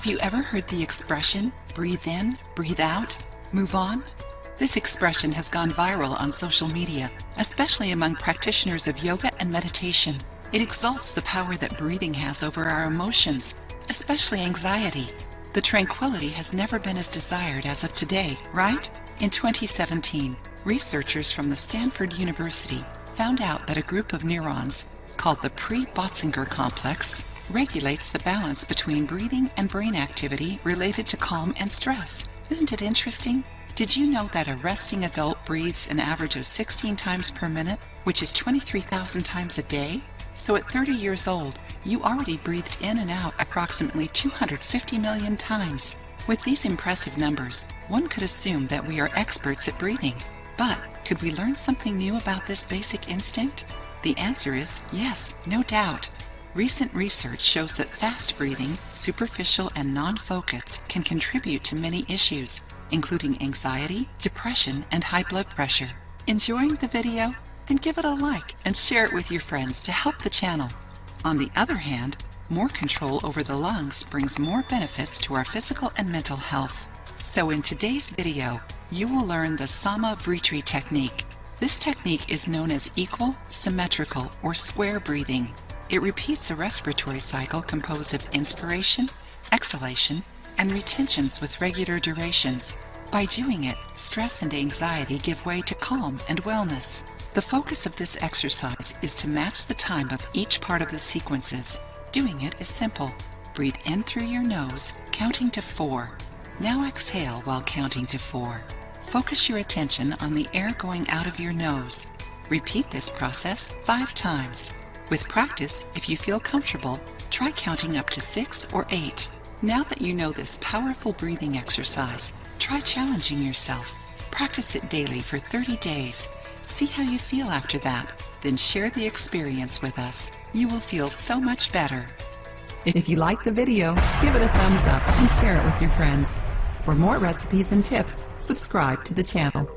Have you ever heard the expression, breathe in, breathe out, move on? This expression has gone viral on social media, especially among practitioners of yoga and meditation. It exalts the power that breathing has over our emotions, especially anxiety. The tranquility has never been as desired as of today, right? In 2017, researchers from the Stanford University found out that a group of neurons, called the pre-Botzinger complex, regulates the balance between breathing and brain activity related to calm and stress. Isn't it interesting? Did you know that a resting adult breathes an average of 16 times per minute, which is 23,000 times a day? So at 30 years old, you already breathed in and out approximately 250 million times. With these impressive numbers, one could assume that we are experts at breathing. But could we learn something new about this basic instinct? The answer is yes, no doubt. Recent research shows that fast breathing, superficial and non-focused, can contribute to many issues, including anxiety, depression, and high blood pressure. Enjoying the video? Then give it a like and share it with your friends to help the channel. On the other hand, more control over the lungs brings more benefits to our physical and mental health. So in today's video, you will learn the Vritti technique. This technique is known as equal, symmetrical, or square breathing. It repeats a respiratory cycle composed of inspiration, exhalation, and retentions with regular durations. By doing it, stress and anxiety give way to calm and wellness. The focus of this exercise is to match the time of each part of the sequences. Doing it is simple. Breathe in through your nose, counting to 4. Now exhale while counting to 4. Focus your attention on the air going out of your nose. Repeat this process 5 times. With practice, if you feel comfortable, try counting up to 6 or 8. Now that you know this powerful breathing exercise, try challenging yourself. Practice it daily for 30 days. See how you feel after that, then share the experience with us. You will feel so much better. If you liked the video, give it a thumbs up and share it with your friends. For more recipes and tips, subscribe to the channel.